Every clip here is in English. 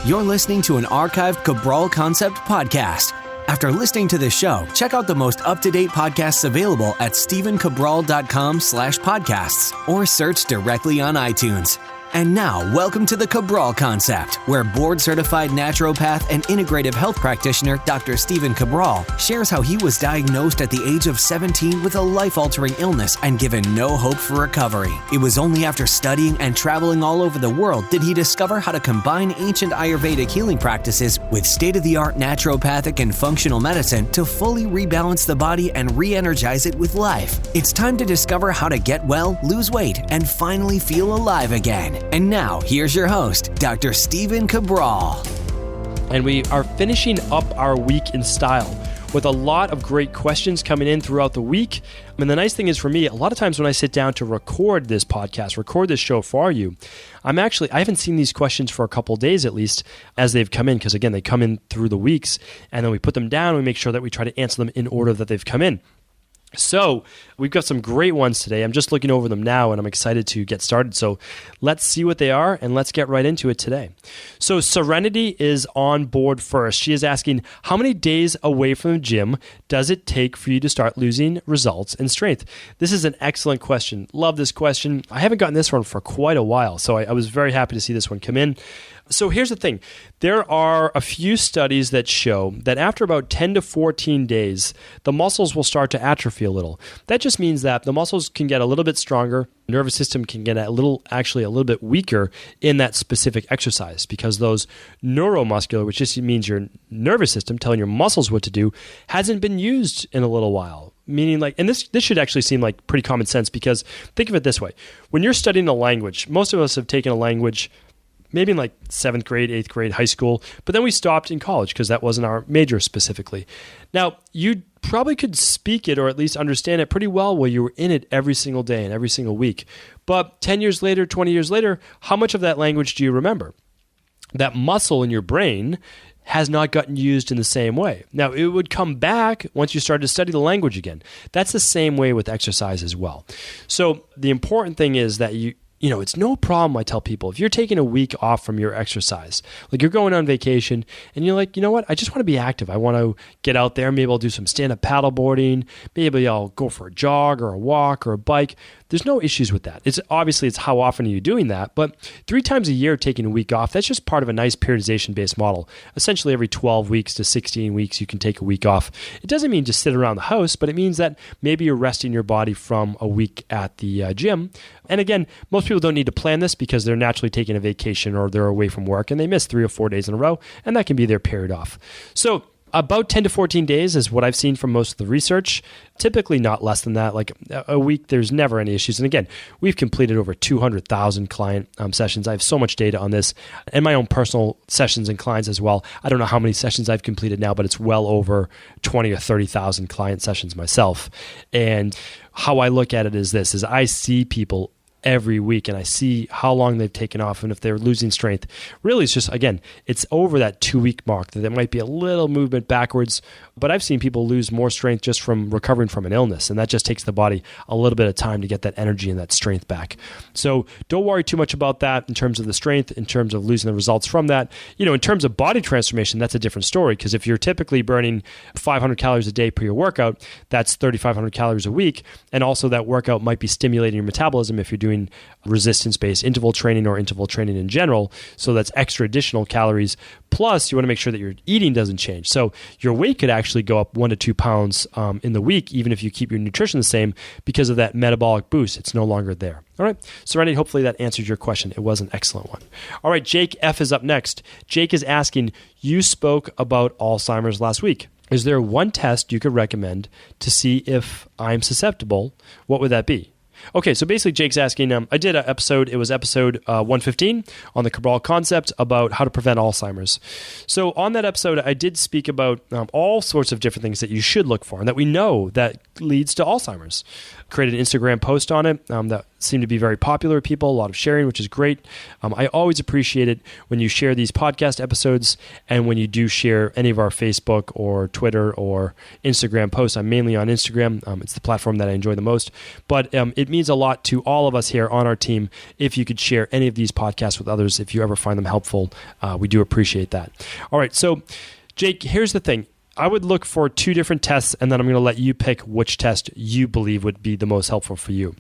You're listening to an archived Cabral Concept podcast. After listening to this show, check out the most up-to-date podcasts available at stephencabral.com/podcasts or search directly on iTunes. And now, welcome to the Cabral Concept, where board-certified naturopath and integrative health practitioner Dr. Stephen Cabral shares how he was diagnosed at the age of 17 with a life-altering illness and given no hope for recovery. It was only after studying and traveling all over the world did he discover how to combine ancient Ayurvedic healing practices with state-of-the-art naturopathic and functional medicine to fully rebalance the body and re-energize it with life. It's time to discover how to get well, lose weight, and finally feel alive again. And now, here's your host, Dr. Stephen Cabral. And we are finishing up our week in style with a lot of great questions coming in throughout the week. And the nice thing is for me, a lot of times when I sit down to record this podcast, record this show for you, I haven't seen these questions for a couple of days at least as they've come in, because again, they come in through the weeks and then we put them down and we make sure that we try to answer them in order that they've come in. So we've got some great ones today. I'm just looking over them now and I'm excited to get started. So let's see what they are and let's get right into it today. So Serenity is on board first. She is asking, how many days away from the gym does it take for you to start losing results and strength? This is an excellent question. Love this question. I haven't gotten this one for quite a while, so I was very happy to see this one come in. So here's the thing. There are a few studies that show that after about 10 to 14 days, the muscles will start to atrophy a little. That just means that the muscles can get a little bit stronger, nervous system can get a little bit weaker in that specific exercise, because those neuromuscular, which just means your nervous system telling your muscles what to do, hasn't been used in a little while. Meaning and this should actually seem like pretty common sense, because think of it this way. When you're studying a language, most of us have taken a language maybe in 7th grade, 8th grade, high school, but then we stopped in college because that wasn't our major specifically. Now, you probably could speak it or at least understand it pretty well while you were in it every single day and every single week. But 10 years later, 20 years later, how much of that language do you remember? That muscle in your brain has not gotten used in the same way. Now, it would come back once you start to study the language again. That's the same way with exercise as well. So the important thing is that it's no problem, I tell people, if you're taking a week off from your exercise, like you're going on vacation and you're like, you know what, I just want to be active. I want to get out there. Maybe I'll do some stand-up paddleboarding. Maybe I'll go for a jog or a walk or a bike. There's no issues with that. It's how often are you doing that? But 3 times a year taking a week off, that's just part of a nice periodization-based model. Essentially every 12 weeks to 16 weeks, you can take a week off. It doesn't mean just sit around the house, but it means that maybe you're resting your body from a week at the gym. And again, most people don't need to plan this because they're naturally taking a vacation or they're away from work and they miss 3 or 4 days in a row, and that can be their period off. So about 10 to 14 days is what I've seen from most of the research. Typically not less than that. Like a week, there's never any issues. And again, we've completed over 200,000 client sessions. I have so much data on this and my own personal sessions and clients as well. I don't know how many sessions I've completed now, but it's well over 20 or 30,000 client sessions myself. And how I look at it is this, is I see people every week and I see how long they've taken off and if they're losing strength. Really, it's just, again, it's over that 2-week mark that there might be a little movement backwards, but I've seen people lose more strength just from recovering from an illness, and that just takes the body a little bit of time to get that energy and that strength back. So don't worry too much about that in terms of the strength, in terms of losing the results from that. In terms of body transformation, that's a different story, because if you're typically burning 500 calories a day per your workout, that's 3,500 calories a week, and also that workout might be stimulating your metabolism if you're doing resistance-based interval training or interval training in general. So that's extra additional calories. Plus, you want to make sure that your eating doesn't change. So your weight could actually go up 1 to 2 pounds in the week, even if you keep your nutrition the same, because of that metabolic boost. It's no longer there. All right. Serenity, hopefully that answered your question. It was an excellent one. All right. Jake F. is up next. Jake is asking, you spoke about Alzheimer's last week. Is there one test you could recommend to see if I'm susceptible? What would that be? Okay, so basically Jake's asking, I did an episode, it was episode 115 on the Cabral Concept about how to prevent Alzheimer's. So on that episode, I did speak about all sorts of different things that you should look for and that we know that leads to Alzheimer's. Created an Instagram post on it that seem to be very popular with people, a lot of sharing, which is great. I always appreciate it when you share these podcast episodes and when you do share any of our Facebook or Twitter or Instagram posts. I'm mainly on Instagram. It's the platform that I enjoy the most. But it means a lot to all of us here on our team if you could share any of these podcasts with others, if you ever find them helpful. We do appreciate that. All right, so Jake, here's the thing. I would look for 2 different tests, and then I'm going to let you pick which test you believe would be the most helpful for you.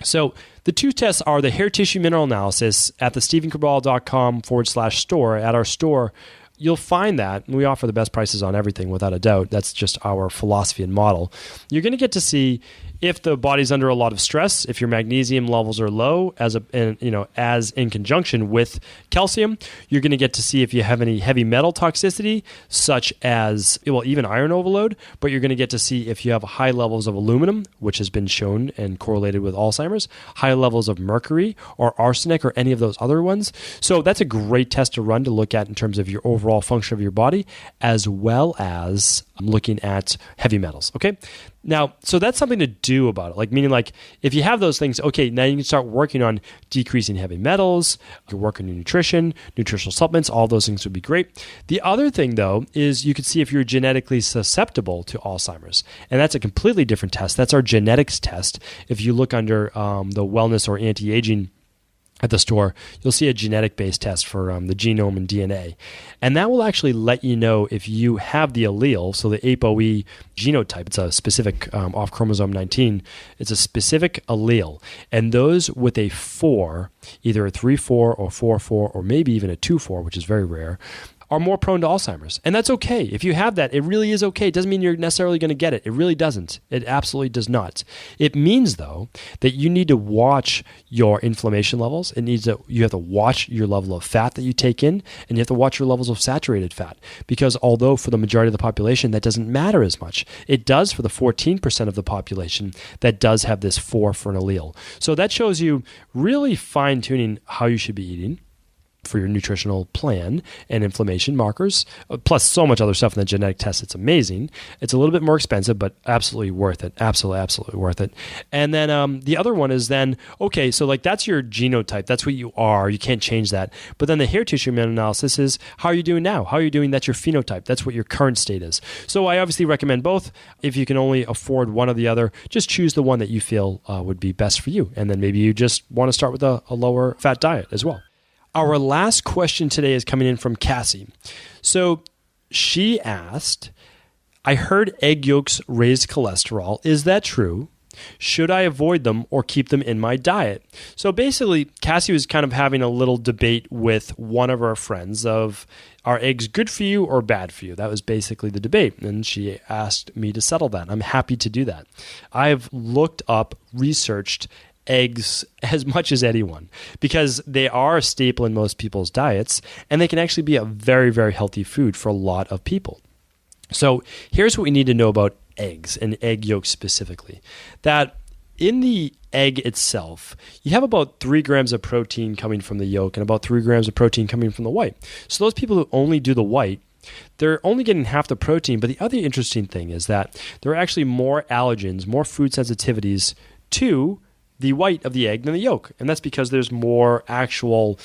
So the 2 tests are the hair tissue mineral analysis at the stephencabral.com/store. At our store, you'll find that we offer the best prices on everything without a doubt. That's just our philosophy and model. You're going to get to see if the body's under a lot of stress, if your magnesium levels are low, as in conjunction with calcium. You're going to get to see if you have any heavy metal toxicity, such as, even iron overload, but you're going to get to see if you have high levels of aluminum, which has been shown and correlated with Alzheimer's, high levels of mercury or arsenic or any of those other ones. So that's a great test to run to look at in terms of your overall function of your body, as well as looking at heavy metals. Okay. Now, so that's something to do about it. Meaning if you have those things, okay, now you can start working on decreasing heavy metals, you work on your nutrition, nutritional supplements, all those things would be great. The other thing though, is you could see if you're genetically susceptible to Alzheimer's. And that's a completely different test. That's our genetics test. If you look under the wellness or anti-aging at the store, you'll see a genetic-based test for the genome and DNA. And that will actually let you know if you have the allele, so the ApoE genotype. It's a specific, off chromosome 19, it's a specific allele. And those with a 4, either a 3-4 or 4-4, or maybe even a 2-4, which is very rare, are more prone to Alzheimer's. And that's okay. If you have that, it really is okay. It doesn't mean you're necessarily going to get it. It really doesn't. It absolutely does not. It means, though, that you need to watch your inflammation levels. You have to watch your level of fat that you take in, and you have to watch your levels of saturated fat. Because although for the majority of the population, that doesn't matter as much, it does for the 14% of the population that does have this 4 for an allele. So that shows you really fine-tuning how you should be eating for your nutritional plan and inflammation markers, plus so much other stuff in the genetic test. It's amazing. It's a little bit more expensive, but absolutely worth it. Absolutely worth it. And then the other one is then, okay, so that's your genotype. That's what you are. You can't change that. But then the hair tissue analysis is, how are you doing now? How are you doing? That's your phenotype. That's what your current state is. So I obviously recommend both. If you can only afford one or the other, just choose the one that you feel would be best for you. And then maybe you just want to start with a lower fat diet as well. Our last question today is coming in from Cassi. So she asked, I heard egg yolks raise cholesterol. Is that true? Should I avoid them or keep them in my diet? So basically, Cassi was kind of having a little debate with one of our friends of, are eggs good for you or bad for you? That was basically the debate. And she asked me to settle that. I'm happy to do that. I've looked up, researched eggs as much as anyone because they are a staple in most people's diets and they can actually be a very, very healthy food for a lot of people. So here's what we need to know about eggs and egg yolks specifically. That in the egg itself, you have about 3 grams of protein coming from the yolk and about 3 grams of protein coming from the white. So those people who only do the white, they're only getting half the protein. But the other interesting thing is that there are actually more allergens, more food sensitivities to the white of the egg than the yolk. And that's because there's more actual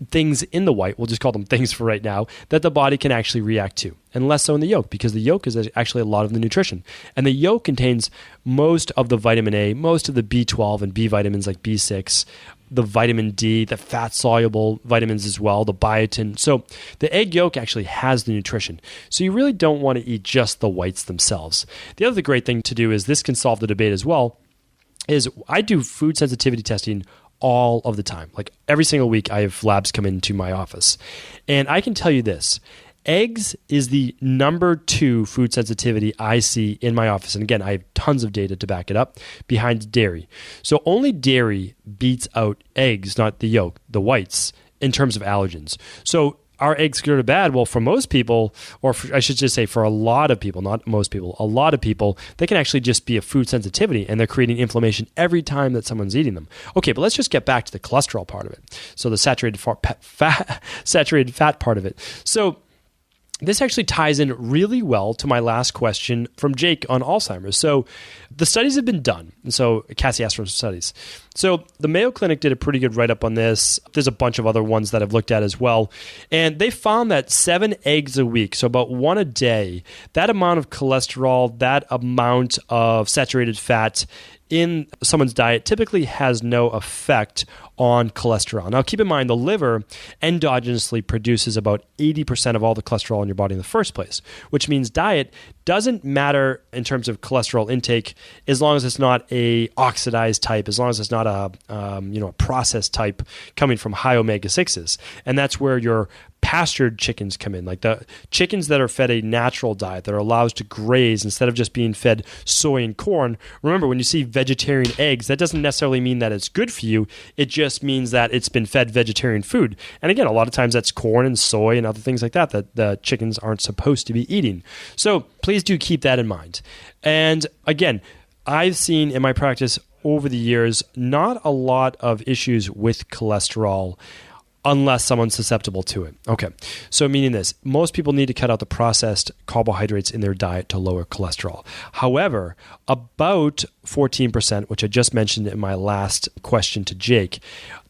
things in the white, we'll just call them things for right now, that the body can actually react to, and less so in the yolk, because the yolk is actually a lot of the nutrition. And the yolk contains most of the vitamin A, most of the B12 and B vitamins like B6, the vitamin D, the fat-soluble vitamins as well, the biotin. So the egg yolk actually has the nutrition. So you really don't want to eat just the whites themselves. The other great thing to do is, this can solve the debate as well, is I do food sensitivity testing all of the time. Like every single week I have labs come into my office. And I can tell you this, eggs is the number 2 food sensitivity I see in my office. And again, I have tons of data to back it up, behind dairy. So only dairy beats out eggs, not the yolk, the whites, in terms of allergens. So are eggs good or bad? Well, for most people, or I should just say for a lot of people, not most people, a lot of people, they can actually just be a food sensitivity and they're creating inflammation every time that someone's eating them. Okay, but let's just get back to the cholesterol part of it. So the saturated fat part of it. So this actually ties in really well to my last question from Jake on Alzheimer's. So the studies have been done. And so Cassi asked for some studies. So the Mayo Clinic did a pretty good write-up on this. There's a bunch of other ones that I've looked at as well. And they found that 7 eggs a week, so about 1 a day, that amount of cholesterol, that amount of saturated fat in someone's diet typically has no effect on cholesterol. Now, keep in mind, the liver endogenously produces about 80% of all the cholesterol in your body in the first place, which means diet doesn't matter in terms of cholesterol intake as long as it's not a oxidized type, as long as it's not a processed type coming from high omega-6s. And that's where your pastured chickens come in, like the chickens that are fed a natural diet that are allowed to graze instead of just being fed soy and corn. Remember, when you see vegetarian eggs, that doesn't necessarily mean that it's good for you. It just means that it's been fed vegetarian food. And again, a lot of times that's corn and soy and other things like that that the chickens aren't supposed to be eating. So please do keep that in mind. And again, I've seen in my practice over the years, not a lot of issues with cholesterol unless someone's susceptible to it. Okay, so meaning this, most people need to cut out the processed carbohydrates in their diet to lower cholesterol. However, about 14%, which I just mentioned in my last question to Jake,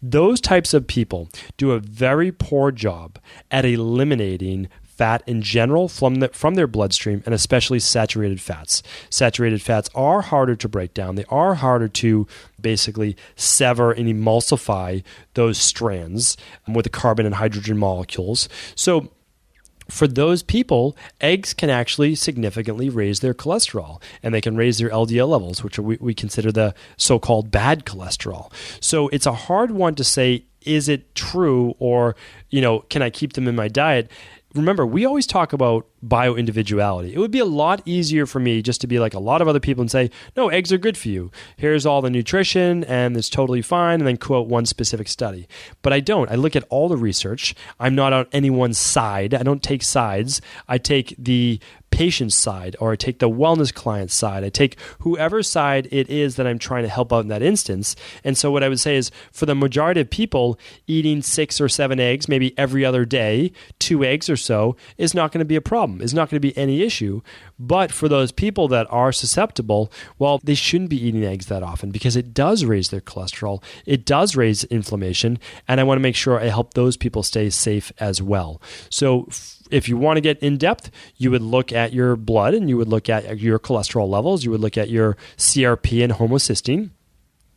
those types of people do a very poor job at eliminating fat in general from their bloodstream, and especially saturated fats. Saturated fats are harder to break down. They are harder to basically sever and emulsify those strands with the carbon and hydrogen molecules. So for those people, eggs can actually significantly raise their cholesterol, and they can raise their LDL levels, which we consider the so-called bad cholesterol. So it's a hard one to say, is it true, or can I keep them in my diet? Remember, we always talk about bio-individuality. It would be a lot easier for me just to be like a lot of other people and say, no, eggs are good for you. Here's all the nutrition and it's totally fine, and then quote one specific study. But I don't. I look at all the research. I'm not on anyone's side. I don't take sides. I take the patient's side, or I take the wellness client's side. I take whoever side it is that I'm trying to help out in that instance. And so what I would say is, for the majority of people, eating 6 or 7 eggs, maybe every other day, 2 eggs or so, is not going to be a problem. It's not going to be any issue. But for those people that are susceptible, well, they shouldn't be eating eggs that often, because it does raise their cholesterol. It does raise inflammation. And I want to make sure I help those people stay safe as well. So if you want to get in depth, you would look at your blood, and you would look at your cholesterol levels. You would look at your CRP and homocysteine.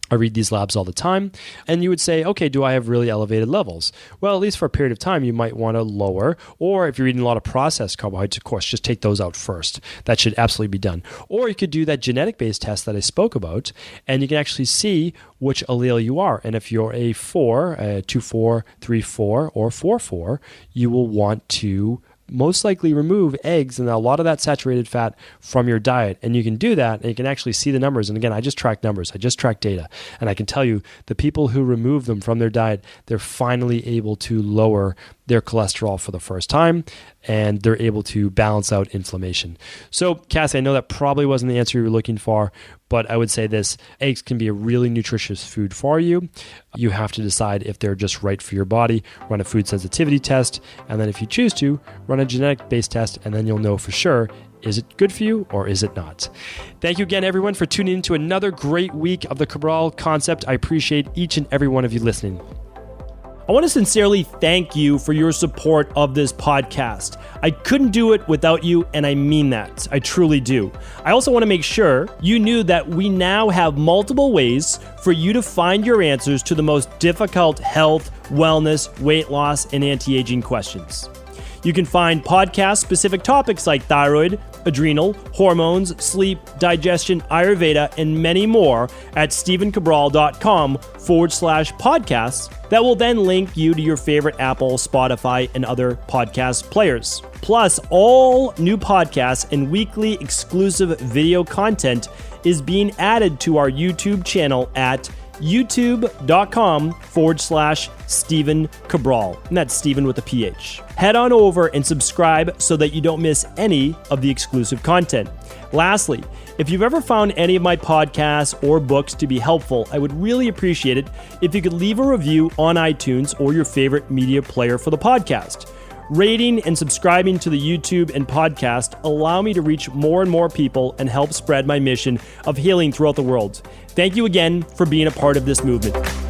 I read these labs all the time. And you would say, okay, do I have really elevated levels? Well, at least for a period of time, you might want to lower. Or if you're eating a lot of processed carbohydrates, of course, just take those out first. That should absolutely be done. Or you could do that genetic-based test that I spoke about, and you can actually see which allele you are. And if you're a 4, a 2-4, 3-4, or 4-4, you will want to most likely remove eggs and a lot of that saturated fat from your diet. And you can do that, and you can actually see the numbers. And again, I just track numbers. I just track data. And I can tell you, the people who remove them from their diet, they're finally able to lower their cholesterol for the first time, and they're able to balance out inflammation. So, Cassi, I know that probably wasn't the answer you were looking for, but I would say this: eggs can be a really nutritious food for you. You have to decide if they're just right for your body. Run a food sensitivity test, and then if you choose to, run a genetic-based test, and then you'll know for sure, is it good for you or is it not? Thank you again, everyone, for tuning in to another great week of the Cabral Concept. I appreciate each and every one of you listening. I want to sincerely thank you for your support of this podcast. I couldn't do it without you, and I mean that. I truly do. I also want to make sure you knew that we now have multiple ways for you to find your answers to the most difficult health, wellness, weight loss, and anti-aging questions. You can find podcast-specific topics like thyroid, adrenal, hormones, sleep, digestion, Ayurveda, and many more at stevencabral.com/podcasts that will then link you to your favorite Apple, Spotify, and other podcast players. Plus, all new podcasts and weekly exclusive video content is being added to our YouTube channel at youtube.com/Stephen Cabral. And that's Stephen with a PH. Head on over and subscribe so that you don't miss any of the exclusive content. Lastly, if you've ever found any of my podcasts or books to be helpful, I would really appreciate it if you could leave a review on iTunes or your favorite media player for the podcast. Rating and subscribing to the YouTube and podcast allow me to reach more and more people and help spread my mission of healing throughout the world. Thank you again for being a part of this movement.